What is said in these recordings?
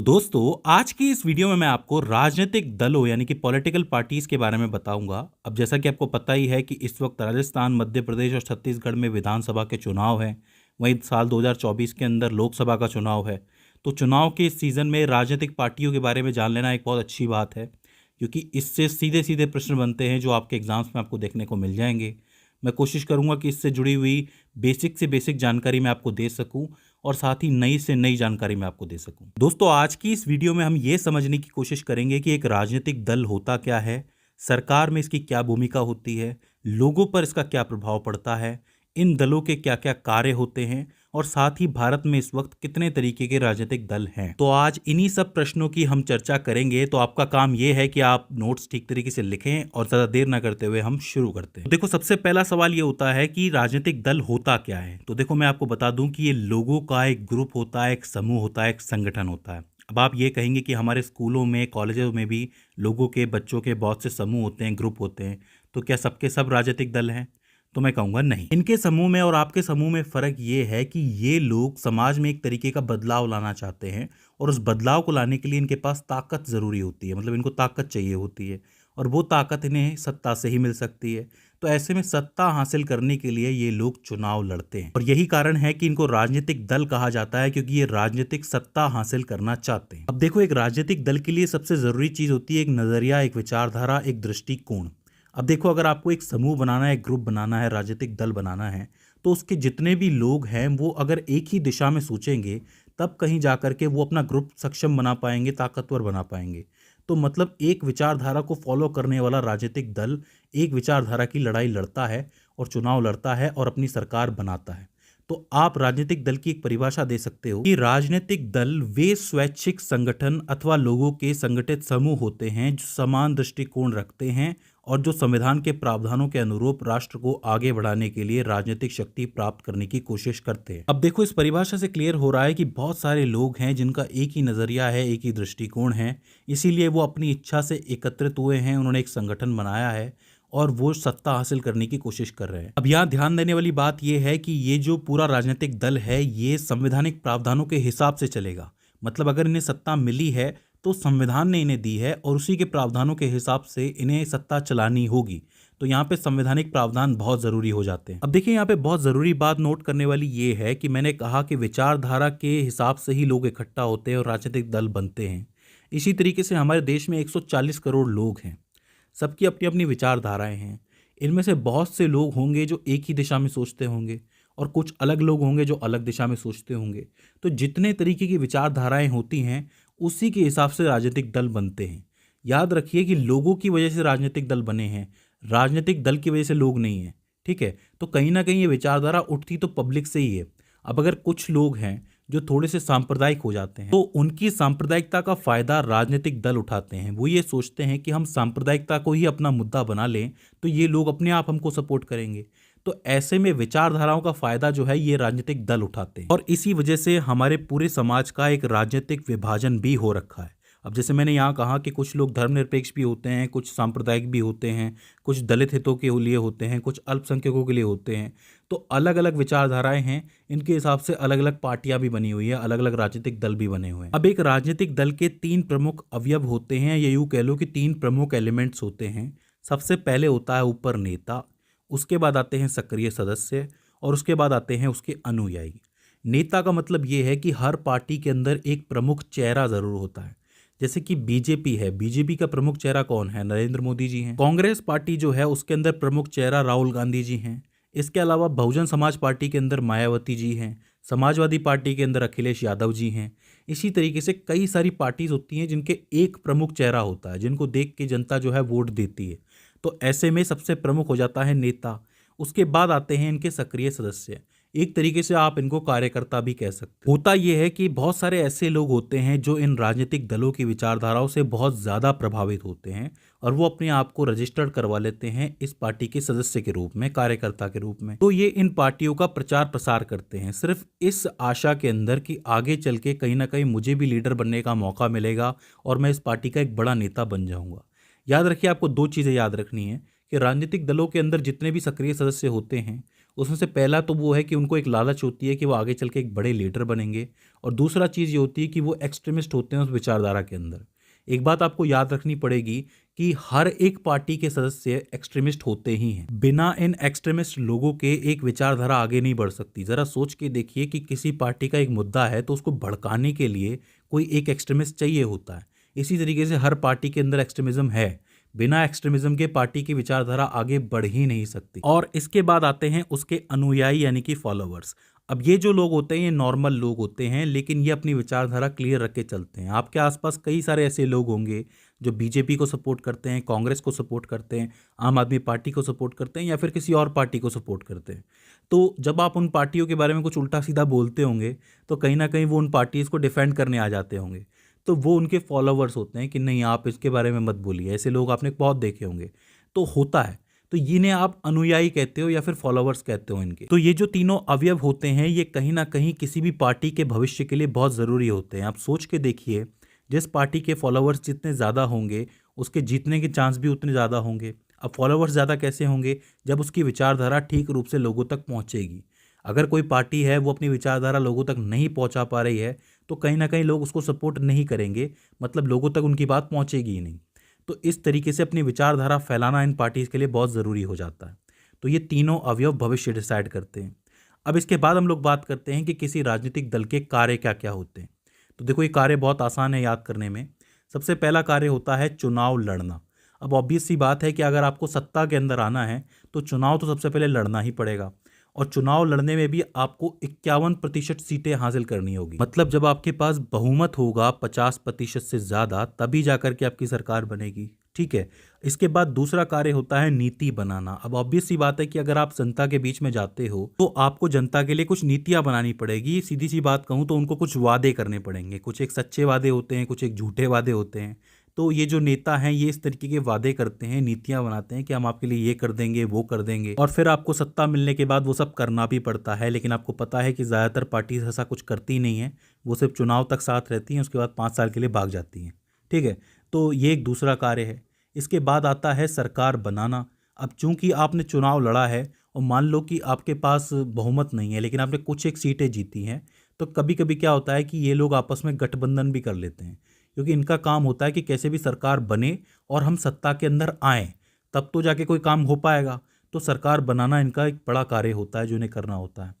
दोस्तों, आज की इस वीडियो में मैं आपको राजनीतिक दलों यानी कि पॉलिटिकल पार्टीज के बारे में बताऊंगा। अब जैसा कि आपको पता ही है कि इस वक्त राजस्थान, मध्य प्रदेश और छत्तीसगढ़ में विधानसभा के चुनाव हैं। वहीं साल 2024 के अंदर लोकसभा का चुनाव है। तो चुनाव के इस सीज़न में राजनीतिक पार्टियों के बारे में जान लेना एक बहुत अच्छी बात है, क्योंकि इससे सीधे सीधे प्रश्न बनते हैं जो आपके एग्जाम्स में आपको देखने को मिल जाएंगे। मैं कोशिश करूंगा कि इससे जुड़ी हुई बेसिक से बेसिक जानकारी मैं आपको दे सकूं और साथ ही नई से नई जानकारी मैं आपको दे सकूं। दोस्तों, आज की इस वीडियो में हम ये समझने की कोशिश करेंगे कि एक राजनीतिक दल होता क्या है, सरकार में इसकी क्या भूमिका होती है, लोगों पर इसका क्या प्रभाव पड़ता है, इन दलों के क्या क्या कार्य होते हैं और साथ ही भारत में इस वक्त कितने तरीके के राजनीतिक दल हैं। तो आज इन्हीं सब प्रश्नों की हम चर्चा करेंगे। तो आपका काम ये है कि आप नोट्स ठीक तरीके से लिखें और ज़्यादा देर ना करते हुए हम शुरू करते हैं। तो देखो, सबसे पहला सवाल ये होता है कि राजनीतिक दल होता क्या है। तो देखो, मैं आपको बता दूं कि ये लोगों का एक ग्रुप होता है, एक समूह होता है, एक संगठन होता है। अब आप ये कहेंगे कि हमारे स्कूलों में, कॉलेजों में भी लोगों के, बच्चों के बहुत से समूह होते हैं, ग्रुप होते हैं। तो क्या सबके सब राजनीतिक दल हैं? तो मैं कहूँगा नहीं। इनके समूह में और आपके समूह में फ़र्क ये है कि ये लोग समाज में एक तरीके का बदलाव लाना चाहते हैं और उस बदलाव को लाने के लिए इनके पास ताकत ज़रूरी होती है, मतलब इनको ताकत चाहिए होती है और वो ताकत इन्हें सत्ता से ही मिल सकती है। तो ऐसे में सत्ता हासिल करने के लिए ये लोग चुनाव लड़ते हैं और यही कारण है कि इनको राजनीतिक दल कहा जाता है, क्योंकि ये राजनीतिक सत्ता हासिल करना चाहते हैं। अब देखो, एक राजनीतिक दल के लिए सबसे ज़रूरी चीज़ होती है एक नज़रिया, एक विचारधारा, एक दृष्टिकोण। अब देखो, अगर आपको एक समूह बनाना है, एक ग्रुप बनाना है, राजनीतिक दल बनाना है, तो उसके जितने भी लोग हैं वो अगर एक ही दिशा में सोचेंगे तब कहीं जा कर के वो अपना ग्रुप सक्षम बना पाएंगे, ताकतवर बना पाएंगे। तो मतलब एक विचारधारा को फॉलो करने वाला राजनीतिक दल एक विचारधारा की लड़ाई लड़ता है और चुनाव लड़ता है और अपनी सरकार बनाता है। तो आप राजनीतिक दल की एक परिभाषा दे सकते हो कि राजनीतिक दल वे स्वैच्छिक संगठन अथवा लोगों के संगठित समूह होते हैं जो समान दृष्टिकोण रखते हैं और जो संविधान के प्रावधानों के अनुरूप राष्ट्र को आगे बढ़ाने के लिए राजनीतिक शक्ति प्राप्त करने की कोशिश करते हैं। अब देखो, इस परिभाषा से क्लियर हो रहा है कि बहुत सारे लोग हैं जिनका एक ही नजरिया है, एक ही दृष्टिकोण है, इसीलिए वो अपनी इच्छा से एकत्रित हुए हैं, उन्होंने एक संगठन बनाया है और वो सत्ता हासिल करने की कोशिश कर रहे हैं। अब यहाँ ध्यान देने वाली बात यह है कि ये जो पूरा राजनीतिक दल है ये संवैधानिक प्रावधानों के हिसाब से चलेगा। मतलब अगर इन्हें सत्ता मिली है तो संविधान ने इन्हें दी है और उसी के प्रावधानों के हिसाब से इन्हें सत्ता चलानी होगी। तो यहाँ पे संवैधानिक प्रावधान बहुत ज़रूरी हो जाते हैं। अब देखिए, यहाँ पे बहुत ज़रूरी बात नोट करने वाली ये है कि मैंने कहा कि विचारधारा के हिसाब से ही लोग इकट्ठा होते हैं और राजनीतिक दल बनते हैं। इसी तरीके से हमारे देश में 140 करोड़ लोग हैं, सबकी अपनी अपनी विचारधाराएं हैं। इनमें से बहुत से लोग होंगे जो एक ही दिशा में सोचते होंगे और कुछ अलग लोग होंगे जो अलग दिशा में सोचते होंगे। तो जितने तरीके की विचारधाराएं होती हैं उसी के हिसाब से राजनीतिक दल बनते हैं। याद रखिए कि लोगों की वजह से राजनीतिक दल बने हैं, राजनीतिक दल की वजह से लोग नहीं हैं। ठीक है, तो कहीं ना कहीं ये विचारधारा उठती तो पब्लिक से ही है। अब अगर कुछ लोग हैं जो थोड़े से सांप्रदायिक हो जाते हैं तो उनकी सांप्रदायिकता का फायदा राजनीतिक दल उठाते हैं। वो ये सोचते हैं कि हम सांप्रदायिकता को ही अपना मुद्दा बना लें तो ये लोग अपने आप हमको सपोर्ट करेंगे। तो ऐसे में विचारधाराओं का फायदा जो है ये राजनीतिक दल उठाते हैं और इसी वजह से हमारे पूरे समाज का एक राजनीतिक विभाजन भी हो रखा है। अब जैसे मैंने यहाँ कहा कि कुछ लोग धर्मनिरपेक्ष भी होते हैं, कुछ सांप्रदायिक भी होते हैं, कुछ दलित हितों के लिए होते हैं, कुछ अल्पसंख्यकों के लिए होते हैं। तो अलग अलग विचारधाराएं हैं, इनके हिसाब से अलग अलग पार्टियां भी बनी हुई है, अलग अलग राजनीतिक दल भी बने हुए हैं। अब एक राजनीतिक दल के 3 प्रमुख अवयव होते हैं, या यूँ कह लो कि 3 प्रमुख एलिमेंट्स होते हैं। सबसे पहले होता है ऊपर नेता, उसके बाद आते हैं सक्रिय सदस्य और उसके बाद आते हैं उसके अनुयायी। नेता का मतलब ये है कि हर पार्टी के अंदर एक प्रमुख चेहरा जरूर होता है। जैसे कि बीजेपी है, बीजेपी का प्रमुख चेहरा कौन है? नरेंद्र मोदी जी हैं। कांग्रेस पार्टी जो है उसके अंदर प्रमुख चेहरा राहुल गांधी जी हैं। इसके अलावा बहुजन समाज पार्टी के अंदर मायावती जी हैं, समाजवादी पार्टी के अंदर अखिलेश यादव जी हैं। इसी तरीके से कई सारी पार्टीज होती हैं जिनके एक प्रमुख चेहरा होता है, जिनको देख के जनता जो है वोट देती है। तो ऐसे में सबसे प्रमुख हो जाता है नेता। उसके बाद आते हैं इनके सक्रिय सदस्य, एक तरीके से आप इनको कार्यकर्ता भी कह सकते हो। होता यह है कि बहुत सारे ऐसे लोग होते हैं जो इन राजनीतिक दलों की विचारधाराओं से बहुत ज़्यादा प्रभावित होते हैं और वो अपने आप को रजिस्टर्ड करवा लेते हैं इस पार्टी के सदस्य के रूप में, कार्यकर्ता के रूप में। तो ये इन पार्टियों का प्रचार प्रसार करते हैं सिर्फ इस आशा के अंदर कि आगे चल के कहीं ना कहीं मुझे भी लीडर बनने का मौका मिलेगा और मैं इस पार्टी का एक बड़ा नेता बन जाऊंगा। याद रखिए, आपको 2 चीज़ें याद रखनी है कि राजनीतिक दलों के अंदर जितने भी सक्रिय सदस्य होते हैं उसमें से पहला तो वो है कि उनको एक लालच होती है कि वो आगे चल के एक बड़े लीडर बनेंगे, और दूसरा चीज़ ये होती है कि वो एक्सट्रीमिस्ट होते हैं उस विचारधारा के अंदर। एक बात आपको याद रखनी पड़ेगी कि हर एक पार्टी के सदस्य एक्सट्रीमिस्ट होते ही हैं। बिना इन एक्सट्रीमिस्ट लोगों के एक विचारधारा आगे नहीं बढ़ सकती। ज़रा सोच के देखिए कि किसी पार्टी का एक मुद्दा है तो उसको भड़काने के लिए कोई एक एक्सट्रीमिस्ट चाहिए होता है। इसी तरीके से हर पार्टी के अंदर एक्सट्रीमिज्म है। बिना एक्सट्रीमिज्म के पार्टी की विचारधारा आगे बढ़ ही नहीं सकती। और इसके बाद आते हैं उसके अनुयायी यानी कि फॉलोअर्स। अब ये जो लोग होते हैं ये नॉर्मल लोग होते हैं, लेकिन ये अपनी विचारधारा क्लियर रख के चलते हैं। आपके आसपास कई सारे ऐसे लोग होंगे जो बीजेपी को सपोर्ट करते हैं, कांग्रेस को सपोर्ट करते हैं, आम आदमी पार्टी को सपोर्ट करते हैं, या फिर किसी और पार्टी को सपोर्ट करते हैं। तो जब आप उन पार्टियों के बारे में कुछ उल्टा सीधा बोलते होंगे तो कहीं ना कहीं वो उन पार्टीज़ को डिफेंड करने आ जाते होंगे। तो वो उनके फॉलोवर्स होते हैं कि नहीं, आप इसके बारे में मत बोलिए। ऐसे लोग आपने बहुत देखे होंगे। तो होता है, तो इन्हें आप अनुयायी कहते हो या फिर फॉलोवर्स कहते हो इनके। तो ये जो तीनों अवयव होते हैं ये कहीं ना कहीं किसी भी पार्टी के भविष्य के लिए बहुत ज़रूरी होते हैं। आप सोच के देखिए, जिस पार्टी के फॉलोवर्स जितने ज़्यादा होंगे उसके जीतने के चांस भी उतने ज़्यादा होंगे। अब फॉलोवर्स ज़्यादा कैसे होंगे? जब उसकी विचारधारा ठीक रूप से लोगों तक पहुँचेगी। अगर कोई पार्टी है वो अपनी विचारधारा लोगों तक नहीं पहुँचा पा रही है तो कहीं ना कहीं लोग उसको सपोर्ट नहीं करेंगे, मतलब लोगों तक उनकी बात पहुँचेगी ही नहीं। तो इस तरीके से अपनी विचारधारा फैलाना इन पार्टीज़ के लिए बहुत ज़रूरी हो जाता है। तो ये तीनों अवयव भविष्य डिसाइड करते हैं। अब इसके बाद हम लोग बात करते हैं कि किसी राजनीतिक दल के कार्य क्या क्या होते हैं। तो देखो, ये कार्य बहुत आसान है याद करने में। सबसे पहला कार्य होता है चुनाव लड़ना। अब ऑब्वियस सी बात है कि अगर आपको सत्ता के अंदर आना है तो चुनाव तो सबसे पहले लड़ना ही पड़ेगा, और चुनाव लड़ने में भी आपको 51% सीटें हासिल करनी होगी। मतलब जब आपके पास बहुमत होगा 50% से ज़्यादा, तभी जाकर के आपकी सरकार बनेगी। ठीक है। इसके बाद दूसरा कार्य होता है नीति बनाना। अब ऑब्वियस सी बात है कि अगर आप जनता के बीच में जाते हो तो आपको जनता के लिए कुछ नीतियां बनानी पड़ेगी। सीधी सी बात कहूँ तो उनको कुछ वादे करने पड़ेंगे। कुछ एक सच्चे वादे होते हैं, कुछ एक झूठे वादे होते हैं। तो ये जो नेता हैं ये इस तरीके के वादे करते हैं, नीतियां बनाते हैं कि हम आपके लिए ये कर देंगे, वो कर देंगे, और फिर आपको सत्ता मिलने के बाद वो सब करना भी पड़ता है। लेकिन आपको पता है कि ज़्यादातर पार्टी ऐसा कुछ करती नहीं है। वो सिर्फ चुनाव तक साथ रहती हैं, उसके बाद 5 साल के लिए भाग जाती हैं। ठीक है। तो ये एक दूसरा कार्य है। इसके बाद आता है सरकार बनाना। अब चूंकि आपने चुनाव लड़ा है और मान लो कि आपके पास बहुमत नहीं है लेकिन आपने कुछ एक सीटें जीती हैं, तो कभी कभी क्या होता है कि ये लोग आपस में गठबंधन भी कर लेते हैं, क्योंकि इनका काम होता है कि कैसे भी सरकार बने और हम सत्ता के अंदर आएँ, तब तो जाके कोई काम हो पाएगा। तो सरकार बनाना इनका एक बड़ा कार्य होता है जो इन्हें करना होता है।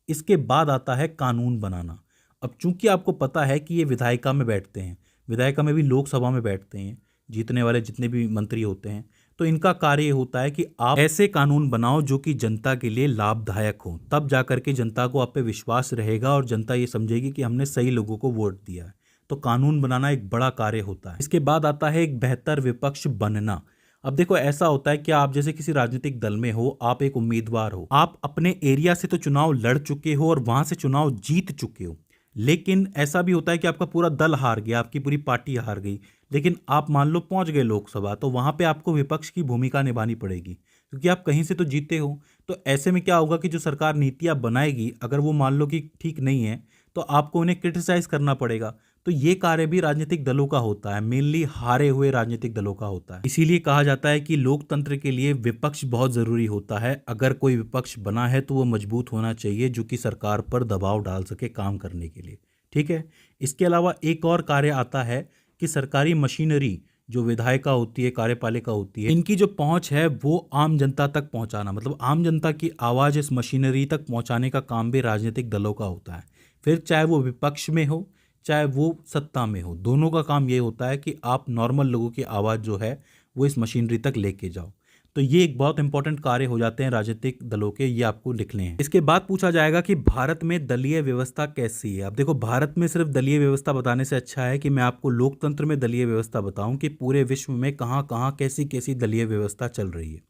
इसके बाद आता है कानून बनाना। अब चूंकि आपको पता है कि ये विधायिका में बैठते हैं, विधायिका में भी लोकसभा में बैठते हैं, जीतने वाले जितने भी मंत्री होते हैं, तो इनका कार्य ये होता है कि आप ऐसे कानून बनाओ जो कि जनता के लिए लाभदायक हो। तब जाकर के जनता को आप पे विश्वास रहेगा और जनता ये समझेगी कि हमने सही लोगों को वोट दिया है। तो कानून बनाना एक बड़ा कार्य होता है। इसके बाद आता है एक बेहतर विपक्ष बनना। अब देखो, ऐसा होता है कि आप जैसे किसी राजनीतिक दल में हो, आप एक उम्मीदवार हो, आप अपने एरिया से तो चुनाव लड़ चुके हो और वहां से चुनाव जीत चुके हो। लेकिन ऐसा भी होता है कि आपका पूरा दल हार गया, आपकी पूरी पार्टी हार गई, लेकिन आप मान लो पहुंच गए लोकसभा, तो वहां पे आपको विपक्ष की भूमिका निभानी पड़ेगी, क्योंकि आप कहीं से तो जीते हो। तो ऐसे में क्या होगा कि जो सरकार नीतियां बनाएगी, अगर वो मान लो कि ठीक नहीं है, तो आपको उन्हें क्रिटिसाइज करना पड़ेगा। तो ये कार्य भी राजनीतिक दलों का होता है, मेनली हारे हुए राजनीतिक दलों का होता है। इसीलिए कहा जाता है कि लोकतंत्र के लिए विपक्ष बहुत जरूरी होता है। अगर कोई विपक्ष बना है तो वो मजबूत होना चाहिए, जो कि सरकार पर दबाव डाल सके काम करने के लिए। ठीक है। इसके अलावा एक और कार्य आता है कि सरकारी मशीनरी जो विधायिका होती है, कार्यपालिका होती है, इनकी जो पहुंच है वो आम जनता तक पहुंचाना, मतलब आम जनता की आवाज़ इस मशीनरी तक पहुंचाने का काम भी राजनीतिक दलों का होता है। फिर चाहे वो विपक्ष में हो चाहे वो सत्ता में हो, दोनों का काम ये होता है कि आप नॉर्मल लोगों की आवाज़ जो है वो इस मशीनरी तक लेके जाओ। तो ये एक बहुत इंपॉर्टेंट कार्य हो जाते हैं राजनीतिक दलों के, ये आपको लिखने हैं। इसके बाद पूछा जाएगा कि भारत में दलीय व्यवस्था कैसी है। अब देखो, भारत में सिर्फ दलीय व्यवस्था बताने से अच्छा है कि मैं आपको लोकतंत्र में दलीय व्यवस्था बताऊं कि पूरे विश्व में कहाँ कहाँ कैसी कैसी दलीय व्यवस्था चल रही है।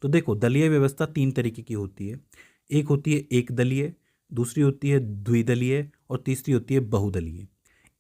तो देखो, दलीय व्यवस्था 3 तरीके की होती है। एक होती है एक दलीय, दूसरी होती है द्विदलीय, और तीसरी होती है बहुदलीय।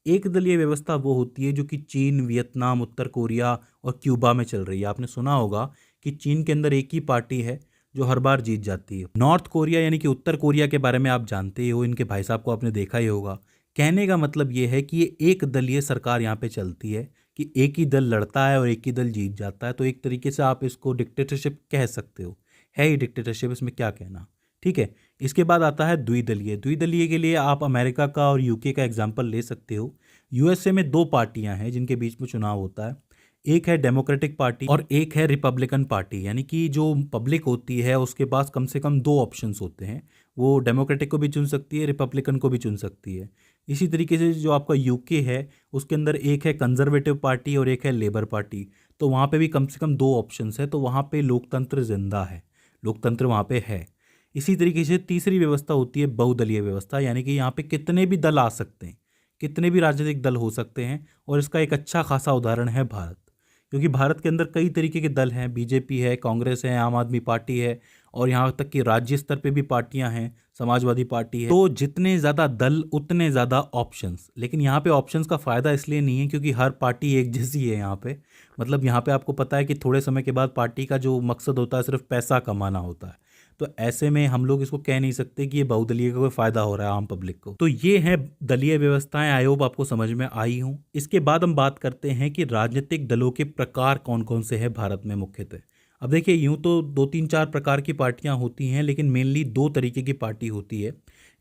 एक दलीय व्यवस्था वो होती है जो कि चीन, वियतनाम, उत्तर कोरिया और क्यूबा में चल रही है। आपने सुना होगा कि चीन के अंदर एक ही पार्टी है जो हर बार जीत जाती है। नॉर्थ कोरिया यानी कि उत्तर कोरिया के बारे में आप जानते ही हो, इनके भाई साहब को आपने देखा ही होगा। कहने का मतलब ये है कि ये एक दलीय सरकार यहाँ पे चलती है कि एक ही दल लड़ता है और एक ही दल जीत जाता है। तो एक तरीके से आप इसको डिक्टेटरशिप कह सकते हो, है ही डिक्टेटरशिप, इसमें क्या कहना। ठीक है। इसके बाद आता है द्विदलीय। द्विदलीय के लिए आप अमेरिका का और यूके का एग्जाम्पल ले सकते हो। यूएसए में दो पार्टियां हैं जिनके बीच में चुनाव होता है। एक है डेमोक्रेटिक पार्टी और एक है रिपब्लिकन पार्टी, यानी कि जो पब्लिक होती है उसके पास कम से कम दो ऑप्शंस होते हैं। वो डेमोक्रेटिक को भी चुन सकती है, रिपब्लिकन को भी चुन सकती है। इसी तरीके से जो आपका यूके है उसके अंदर एक है कंजर्वेटिव पार्टी और एक है लेबर पार्टी। तो वहाँ पे भी कम से कम दो ऑप्शंस है, तो वहाँ पे लोकतंत्र जिंदा है, लोकतंत्र वहाँ पे है। इसी तरीके से तीसरी व्यवस्था होती है बहुदलीय व्यवस्था, यानी कि यहाँ पे कितने भी दल आ सकते हैं, कितने भी राजनीतिक दल हो सकते हैं। और इसका एक अच्छा खासा उदाहरण है भारत, क्योंकि भारत के अंदर कई तरीके के दल हैं। बीजेपी है, कांग्रेस है, आम आदमी पार्टी है, और यहाँ तक कि राज्य स्तर पे भी पार्टियां हैं, समाजवादी पार्टी है। तो जितने ज़्यादा दल उतने ज़्यादा ऑप्शंस। लेकिन यहाँ पे ऑप्शंस का फ़ायदा इसलिए नहीं है क्योंकि हर पार्टी एक जैसी है यहाँ पे। मतलब यहाँ पे आपको पता है कि थोड़े समय के बाद पार्टी का जो मकसद होता है सिर्फ पैसा कमाना होता है। तो ऐसे में हम लोग इसको कह नहीं सकते कि ये बहुदलीय का कोई फायदा हो रहा है आम पब्लिक को। तो ये है दलीय व्यवस्थाएं। आई होप आपको समझ में आई हूँ। इसके बाद हम बात करते हैं कि राजनीतिक दलों के प्रकार कौन कौन से हैं भारत में मुख्यतः। अब देखिए, यूँ तो दो तीन चार प्रकार की पार्टियां होती हैं, लेकिन मेनली दो तरीके की पार्टी होती है।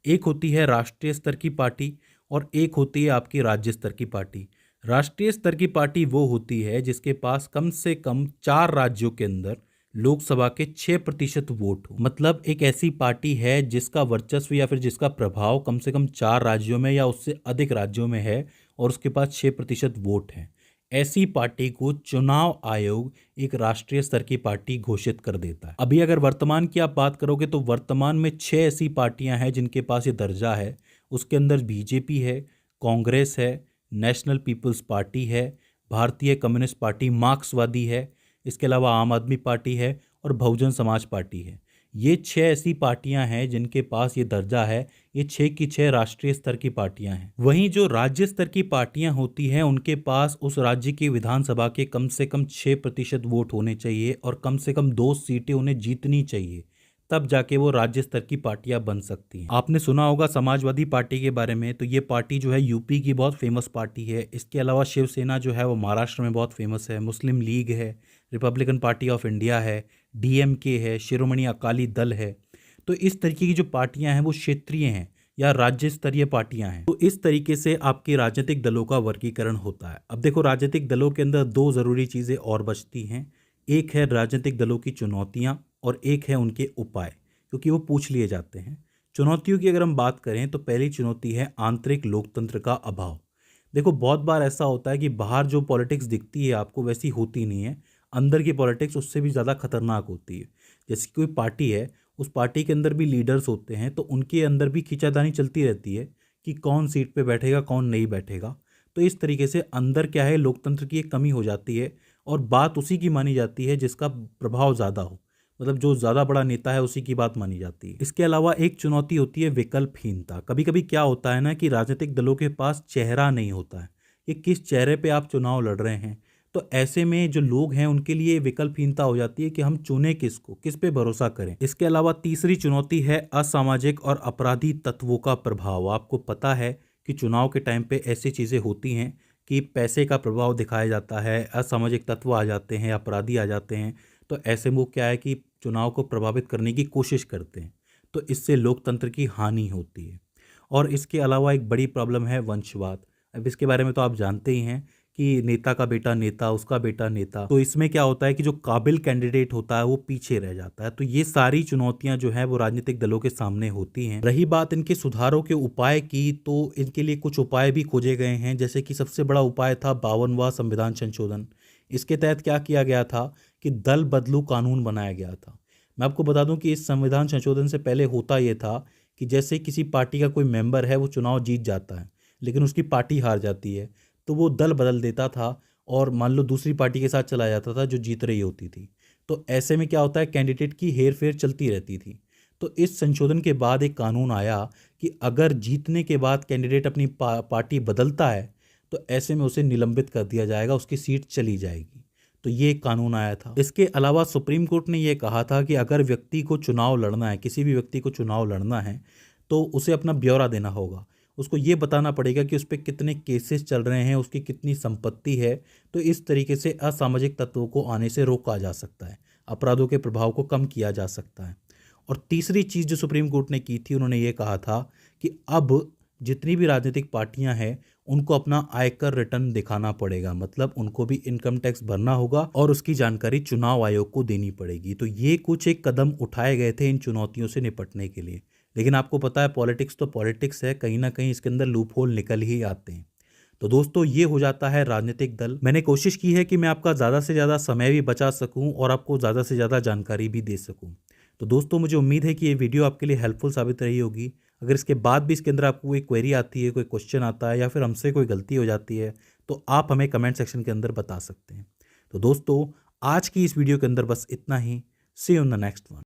एक होती है राष्ट्रीय स्तर की पार्टी और एक होती है आपकी राज्य स्तर की पार्टी। राष्ट्रीय स्तर की पार्टी वो होती है जिसके पास कम से कम चार राज्यों के अंदर लोकसभा के 6% वोट हो। मतलब एक ऐसी पार्टी है जिसका वर्चस्व या फिर जिसका प्रभाव कम से कम चार राज्यों में या उससे अधिक राज्यों में है और उसके पास 6% वोट है। ऐसी पार्टी को चुनाव आयोग एक राष्ट्रीय स्तर की पार्टी घोषित कर देता है। अभी अगर वर्तमान की आप बात करोगे तो वर्तमान में 6 ऐसी पार्टियां हैं जिनके पास ये दर्जा है। उसके अंदर बीजेपी है, कांग्रेस है, नेशनल पीपल्स पार्टी है, भारतीय कम्युनिस्ट पार्टी मार्क्सवादी है, इसके अलावा आम आदमी पार्टी है और बहुजन समाज पार्टी है। ये 6 ऐसी पार्टियां हैं जिनके पास ये दर्जा है। ये 6 की 6 राष्ट्रीय स्तर की पार्टियां हैं। वहीं जो राज्य स्तर की पार्टियां होती हैं उनके पास उस राज्य की विधानसभा के कम से कम 6% वोट होने चाहिए और कम से कम 2 सीटें उन्हें जीतनी चाहिए, तब जाके वो राज्य स्तर की पार्टियां बन सकती हैं। आपने सुना होगा समाजवादी पार्टी के बारे में, तो ये पार्टी जो है यूपी की बहुत फेमस पार्टी है। इसके अलावा शिवसेना जो है वो महाराष्ट्र में बहुत फेमस है। मुस्लिम लीग है, रिपब्लिकन पार्टी ऑफ इंडिया है, डीएमके है, शिरोमणि अकाली दल है। तो इस तरीके की जो पार्टियां हैं वो क्षेत्रीय हैं या राज्य स्तरीय पार्टियां हैं। तो इस तरीके से आपके राजनीतिक दलों का वर्गीकरण होता है। अब देखो, राजनीतिक दलों के अंदर दो ज़रूरी चीज़ें और बचती हैं। एक है राजनीतिक दलों की चुनौतियां और एक है उनके उपाय, क्योंकि वो पूछ लिए जाते हैं। चुनौतियों की अगर हम बात करें तो पहली चुनौती है आंतरिक लोकतंत्र का अभाव। देखो, बहुत बार ऐसा होता है कि बाहर जो पॉलिटिक्स दिखती है आपको वैसी होती नहीं है। अंदर की पॉलिटिक्स उससे भी ज़्यादा खतरनाक होती है। जैसे कोई पार्टी है, उस पार्टी के अंदर भी लीडर्स होते हैं, तो उनके अंदर भी खींचातानी चलती रहती है कि कौन सीट पे बैठेगा, कौन नहीं बैठेगा। तो इस तरीके से अंदर क्या है, लोकतंत्र की एक कमी हो जाती है और बात उसी की मानी जाती है जिसका प्रभाव ज़्यादा हो। मतलब जो ज़्यादा बड़ा नेता है उसी की बात मानी जाती है। इसके अलावा एक चुनौती होती है विकल्पहीनता। कभी कभी क्या होता है ना कि राजनीतिक दलों के पास चेहरा नहीं होता है कि किस चेहरे पे आप चुनाव लड़ रहे हैं। तो ऐसे में जो लोग हैं उनके लिए विकल्पहीनता हो जाती है कि हम चुने किसको, किस पे भरोसा करें। इसके अलावा तीसरी चुनौती है असामाजिक और अपराधी तत्वों का प्रभाव। आपको पता है कि चुनाव के टाइम पे ऐसी चीज़ें होती हैं कि पैसे का प्रभाव दिखाया जाता है, असामाजिक तत्व आ जाते हैं, अपराधी आ जाते हैं। तो ऐसे में वो क्या है कि चुनाव को प्रभावित करने की कोशिश करते हैं। तो इससे लोकतंत्र की हानि होती है। और इसके अलावा एक बड़ी प्रॉब्लम है वंशवाद। अब इसके बारे में तो आप जानते ही हैं कि नेता का बेटा नेता, उसका बेटा नेता। तो इसमें क्या होता है कि जो काबिल कैंडिडेट होता है वो पीछे रह जाता है। तो ये सारी चुनौतियां जो है वो राजनीतिक दलों के सामने होती हैं। रही बात इनके सुधारों के उपाय की, तो इनके लिए कुछ उपाय भी खोजे गए हैं। जैसे कि सबसे बड़ा उपाय था 52वां संविधान संशोधन। इसके तहत क्या किया गया था कि दल बदलू कानून बनाया गया था। मैं आपको बता दूं कि इस संविधान संशोधन से पहले होता ये था कि जैसे किसी पार्टी का कोई मेंबर है, वो चुनाव जीत जाता है लेकिन उसकी पार्टी हार जाती है, तो वो दल बदल देता था और मान लो दूसरी पार्टी के साथ चला जाता था जो जीत रही होती थी। तो ऐसे में क्या होता है, कैंडिडेट की हेर फेर चलती रहती थी। तो इस संशोधन के बाद एक कानून आया कि अगर जीतने के बाद कैंडिडेट अपनी पार्टी बदलता है तो ऐसे में उसे निलंबित कर दिया जाएगा, उसकी सीट चली जाएगी। तो ये एक कानून आया था। इसके अलावा सुप्रीम कोर्ट ने ये कहा था कि अगर व्यक्ति को चुनाव लड़ना है, किसी भी व्यक्ति को चुनाव लड़ना है, तो उसे अपना ब्यौरा देना होगा। उसको ये बताना पड़ेगा कि उस पर कितने केसेस चल रहे हैं, उसकी कितनी संपत्ति है। तो इस तरीके से असामाजिक तत्वों को आने से रोका जा सकता है, अपराधों के प्रभाव को कम किया जा सकता है। और तीसरी चीज़ जो सुप्रीम कोर्ट ने की थी, उन्होंने ये कहा था कि अब जितनी भी राजनीतिक पार्टियां हैं उनको अपना आयकर रिटर्न दिखाना पड़ेगा, मतलब उनको भी इनकम टैक्स भरना होगा और उसकी जानकारी चुनाव आयोग को देनी पड़ेगी। तो ये कुछ एक कदम उठाए गए थे इन चुनौतियों से निपटने के लिए। लेकिन आपको पता है पॉलिटिक्स तो पॉलिटिक्स है, कहीं ना कहीं इसके अंदर लूप होल निकल ही आते हैं। तो दोस्तों ये हो जाता है राजनीतिक दल। मैंने कोशिश की है कि मैं आपका ज़्यादा से ज़्यादा समय भी बचा सकूं और आपको ज़्यादा से ज़्यादा जानकारी भी दे सकूं। तो दोस्तों मुझे उम्मीद है कि ये वीडियो आपके लिए हेल्पफुल साबित रही होगी। अगर इसके बाद भी इसके अंदर आपको कोई क्वेरी आती है, कोई क्वेश्चन आता है या फिर हमसे कोई गलती हो जाती है, तो आप हमें कमेंट सेक्शन के अंदर बता सकते हैं। तो दोस्तों आज की इस वीडियो के अंदर बस इतना ही। See you in the next one.